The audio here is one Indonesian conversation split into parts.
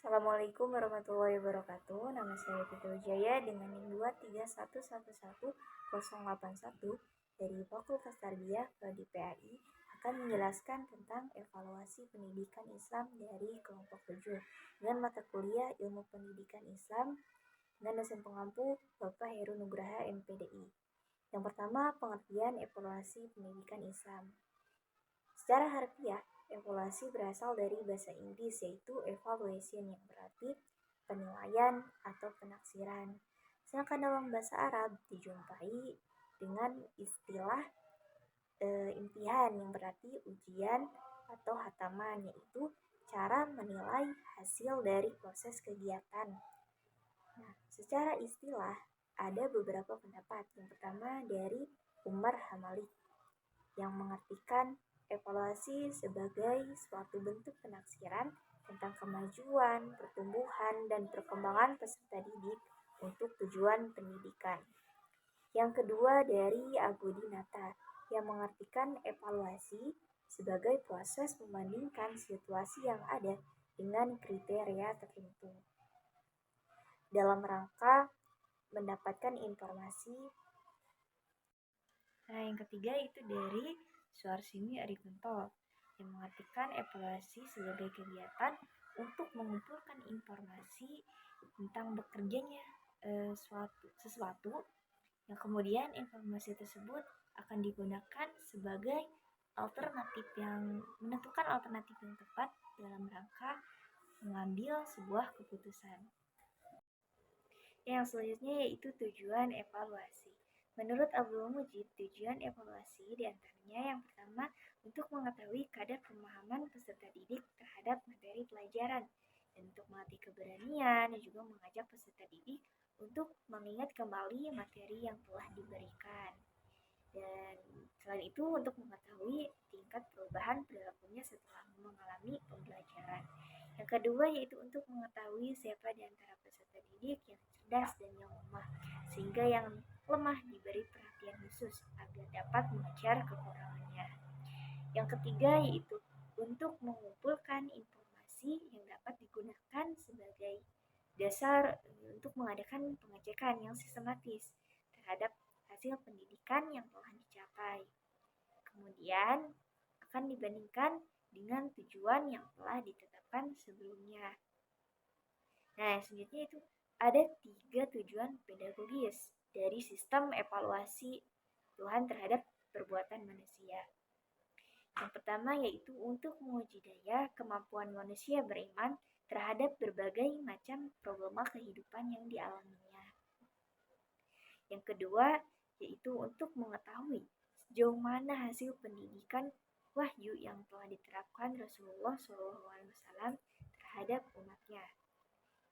Assalamualaikum warahmatullahi wabarakatuh. Nama saya Titi Wijaya dengan NIM 231111081 dari Fakultas Tarbiyah Prodi PAI akan menjelaskan tentang evaluasi pendidikan Islam dari kelompok 7 dengan mata kuliah Ilmu Pendidikan Islam dengan dosen pengampu Bapak Heru Nugraha MPDI. Yang pertama, pengertian evaluasi pendidikan Islam. Secara harfiah, evaluasi berasal dari bahasa Inggris yaitu evaluation yang berarti penilaian atau penaksiran. Sedangkan dalam bahasa Arab dijumpai dengan istilah imtihan yang berarti ujian atau hataman, yaitu cara menilai hasil dari proses kegiatan. Nah, secara istilah ada beberapa pendapat. Yang pertama dari Umar Hamalik yang mengartikan evaluasi sebagai suatu bentuk penaksiran tentang kemajuan, pertumbuhan, dan perkembangan peserta didik untuk tujuan pendidikan. Yang kedua dari Abu Dinata yang mengartikan evaluasi sebagai proses membandingkan situasi yang ada dengan kriteria tertentu dalam rangka mendapatkan informasi. Nah, yang ketiga itu dari Suarsini Arikunto yang mengartikan evaluasi sebagai kegiatan untuk mengumpulkan informasi tentang bekerjanya sesuatu yang kemudian informasi tersebut akan digunakan sebagai menentukan alternatif yang tepat dalam rangka mengambil sebuah keputusan. Yang selanjutnya yaitu tujuan evaluasi. Menurut Abdul Mujib, tujuan evaluasi diantaranya yang pertama untuk mengetahui kadar pemahaman peserta didik terhadap materi pelajaran dan untuk melatih keberanian dan juga mengajak peserta didik untuk mengingat kembali materi yang telah diberikan. Dan selain itu untuk mengetahui tingkat perubahan perilakunya setelah mengalami pembelajaran. Yang kedua yaitu untuk mengetahui siapa di antara peserta didik yang cerdas dan yang lemah, sehingga yang lemah diberi perhatian khusus agar dapat mengejar kekurangannya. Yang ketiga yaitu untuk mengumpulkan informasi yang dapat digunakan sebagai dasar untuk mengadakan pengecekan yang sistematis terhadap hasil pendidikan yang telah dicapai. Kemudian akan dibandingkan dengan tujuan yang telah ditetapkan sebelumnya. Nah, selanjutnya itu ada 3 tujuan pedagogis dari sistem evaluasi Tuhan terhadap perbuatan manusia. Yang pertama yaitu untuk menguji daya kemampuan manusia beriman terhadap berbagai macam problema kehidupan yang dialaminya. Yang kedua yaitu untuk mengetahui sejauh mana hasil pendidikan wahyu yang telah diterapkan Rasulullah SAW terhadap umatnya.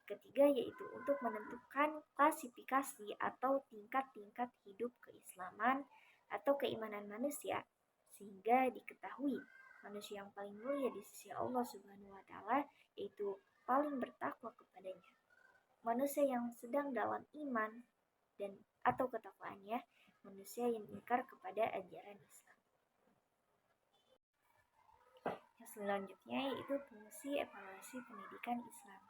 Ketiga yaitu untuk menentukan klasifikasi atau tingkat-tingkat hidup keislaman atau keimanan manusia sehingga diketahui manusia yang paling mulia di sisi Allah Subhanahu wa taala yaitu paling bertakwa kepadanya. Manusia yang sedang dalam iman dan atau ketakwaannya, manusia yang ingkar kepada ajaran Islam. Yang selanjutnya yaitu fungsi evaluasi pendidikan Islam.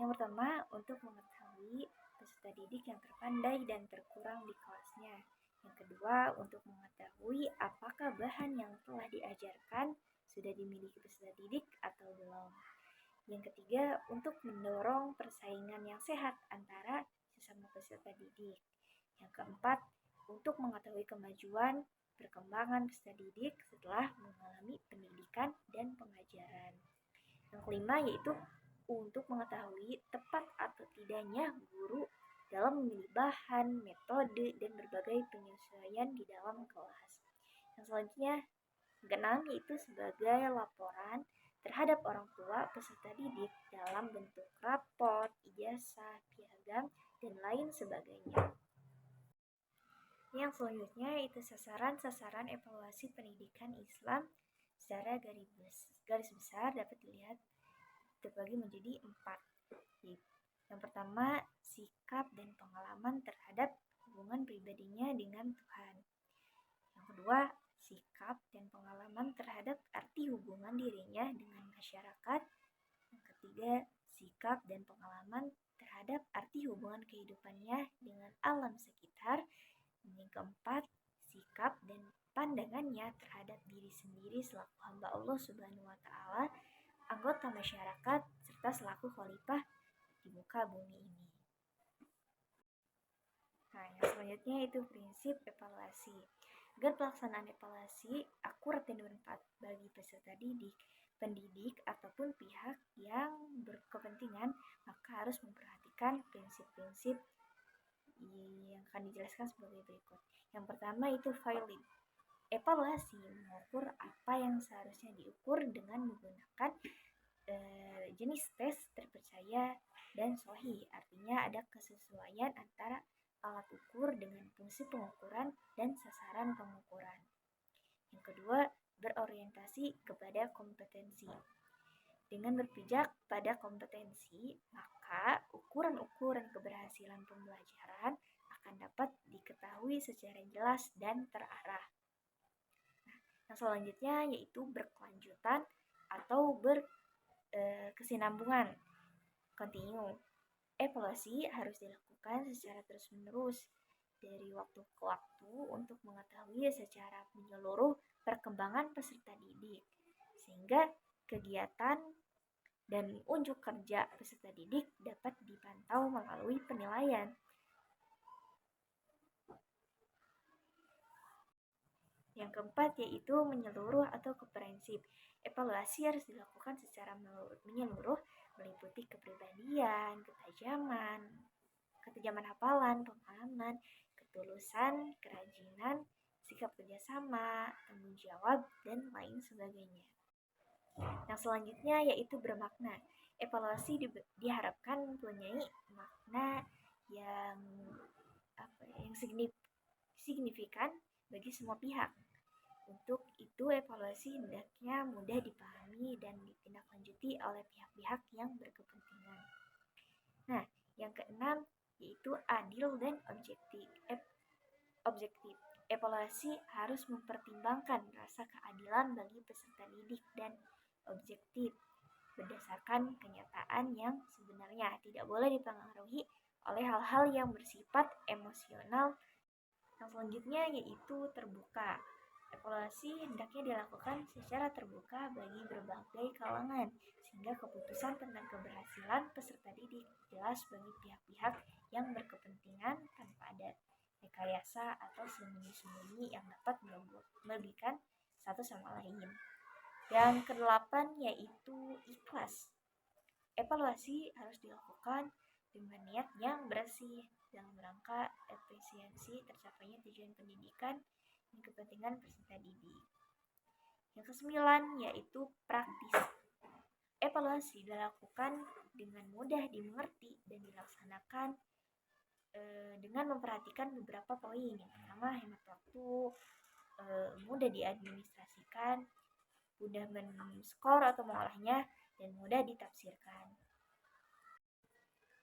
Yang pertama, untuk mengetahui peserta didik yang terpandai dan terkurang di kelasnya. Yang kedua, untuk mengetahui apakah bahan yang telah diajarkan sudah dimiliki peserta didik atau belum. Yang ketiga, untuk mendorong persaingan yang sehat antara sesama peserta didik. Yang keempat, untuk mengetahui kemajuan perkembangan peserta didik setelah mengalami pendidikan dan pengajaran. Yang kelima yaitu untuk mengetahui tepat atau tidaknya guru dalam memilih bahan, metode, dan berbagai penyesuaian di dalam kelas. Yang selanjutnya, keenam yaitu sebagai laporan terhadap orang tua peserta didik dalam bentuk raport, ijazah, piagam, dan lain sebagainya. Yang selanjutnya itu sasaran-sasaran evaluasi pendidikan Islam secara garis besar dapat dilihat terbagi menjadi 4. Yang pertama, sikap dan pengalaman terhadap hubungan pribadinya dengan Tuhan. Yang kedua, sikap dan pengalaman terhadap arti hubungan dirinya dengan masyarakat. Yang ketiga, sikap, dan pengalaman terhadap arti hubungan kehidupannya dengan alam sekitar. Yang keempat, sikap dan pandangannya terhadap diri sendiri selaku hamba Allah Subhanahu wa Ta'ala, anggota masyarakat, serta selaku khalifah di muka bumi ini. Nah, yang selanjutnya itu prinsip evaluasi. Agar pelaksanaan evaluasi akurat dan bermanfaat bagi peserta didik, pendidik, ataupun pihak yang berkepentingan, maka harus memperhatikan prinsip-prinsip yang akan dijelaskan sebagai berikut. Yang pertama itu valid. Evaluasi mengukur apa yang seharusnya diukur dengan menggunakan jenis tes terpercaya dan sahih. Artinya ada kesesuaian antara alat ukur dengan fungsi pengukuran dan sasaran pengukuran. Yang kedua, berorientasi kepada kompetensi. Dengan berpijak pada kompetensi, maka ukuran-ukuran keberhasilan pembelajaran akan dapat diketahui secara jelas dan terarah. Nah, yang selanjutnya yaitu berkelanjutan atau berkesinambungan, continue. Evaluasi harus dilakukan secara terus-menerus dari waktu ke waktu untuk mengetahui secara menyeluruh perkembangan peserta didik, sehingga kegiatan dan unjuk kerja peserta didik dapat dipantau melalui penilaian. Yang keempat yaitu menyeluruh atau komprehensif. Evaluasi harus dilakukan secara menyeluruh, meliputi kepribadian, ketajaman hafalan, pemahaman, ketulusan, kerajinan, sikap kerjasama, tanggung jawab, dan lain sebagainya. Yang selanjutnya yaitu bermakna. Evaluasi diharapkan mempunyai makna yang signifikan bagi semua pihak. Untuk itu, evaluasi hendaknya mudah dipahami dan ditindaklanjuti oleh pihak-pihak yang berkepentingan. Nah, yang keenam yaitu adil dan objektif. Evaluasi harus mempertimbangkan rasa keadilan bagi peserta didik dan objektif berdasarkan kenyataan yang sebenarnya, tidak boleh dipengaruhi oleh hal-hal yang bersifat emosional. Yang selanjutnya yaitu terbuka. Evaluasi hendaknya dilakukan secara terbuka bagi berbagai kalangan, sehingga keputusan tentang keberhasilan peserta didik jelas bagi pihak-pihak yang berkepentingan tanpa ada rekayasa atau sembunyi-sembunyi yang dapat merugikan satu sama lain. Yang kedelapan yaitu ikhlas. Evaluasi harus dilakukan dengan niat yang bersih dalam rangka efisiensi tercapainya tujuan pendidikan dan kepentingan peserta didik. Yang kesembilan yaitu praktis. Evaluasi dilakukan dengan mudah dimengerti dan dilaksanakan dengan memperhatikan beberapa poin. Yang pertama, hemat waktu, mudah diadministrasikan, mudah men-skor atau mengolahnya, dan mudah ditafsirkan.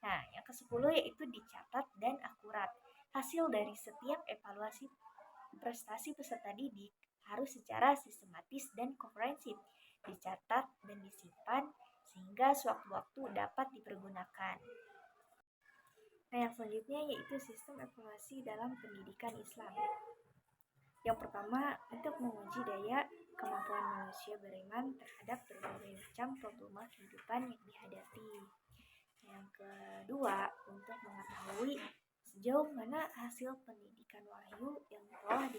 Nah, yang ke-10 yaitu dicatat dan akurat. Hasil dari setiap evaluasi prestasi peserta didik harus secara sistematis dan komprehensif dicatat dan disimpan sehingga sewaktu-waktu dapat dipergunakan. Nah, yang selanjutnya yaitu sistem evaluasi dalam pendidikan Islam. Yang pertama, untuk menguji daya kemampuan manusia beriman terhadap berbagai macam problema kehidupan yang dihadapi. Yang kedua, untuk mengetahui sejauh mana hasil pendidikan wahyu yang telah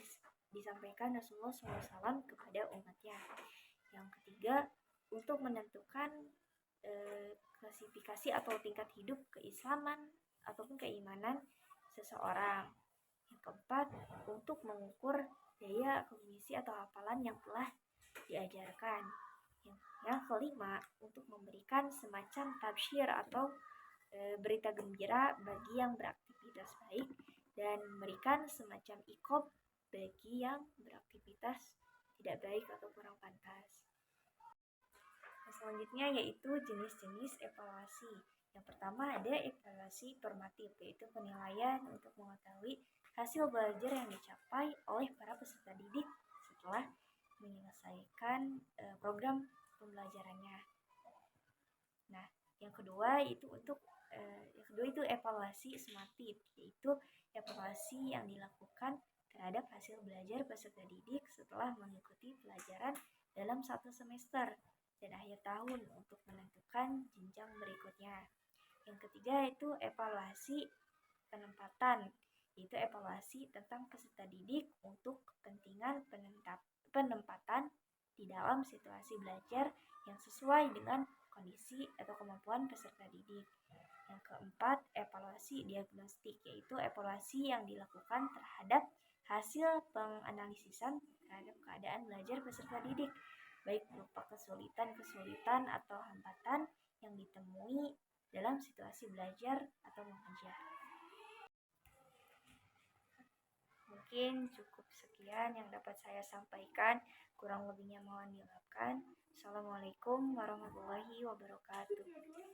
disampaikan Rasulullah SAW kepada umatnya. Yang ketiga, untuk menentukan klasifikasi atau tingkat hidup keislaman ataupun keimanan seseorang. Yang keempat, untuk mengukur daya kognisi atau hafalan yang telah diajarkan. Yang kelima, untuk memberikan semacam tabsyir atau berita gembira bagi yang beraktivitas baik dan memberikan semacam iqab bagi yang beraktivitas tidak baik atau kurang pantas. Yang selanjutnya yaitu jenis-jenis evaluasi. Yang pertama ada evaluasi formatif, yaitu penilaian untuk mengetahui hasil belajar yang dicapai oleh para peserta didik setelah menyelesaikan program pembelajarannya. Nah, Yang kedua itu evaluasi SMARTIP, yaitu evaluasi yang dilakukan terhadap hasil belajar peserta didik setelah mengikuti pelajaran dalam satu semester dan akhir tahun untuk menentukan jenjang berikutnya. Yang ketiga itu evaluasi penempatan, yaitu evaluasi tentang peserta didik untuk kepentingan penempatan di dalam situasi belajar yang sesuai dengan kondisi atau kemampuan peserta didik. Yang keempat, evaluasi diagnostik, yaitu evaluasi yang dilakukan terhadap hasil penganalisisan terhadap keadaan belajar peserta didik, baik berupa kesulitan atau hambatan yang ditemui dalam situasi belajar atau mengajar. Mungkin cukup sekian yang dapat saya sampaikan, kurang lebihnya mohon dimaafkan. Assalamualaikum warahmatullahi wabarakatuh.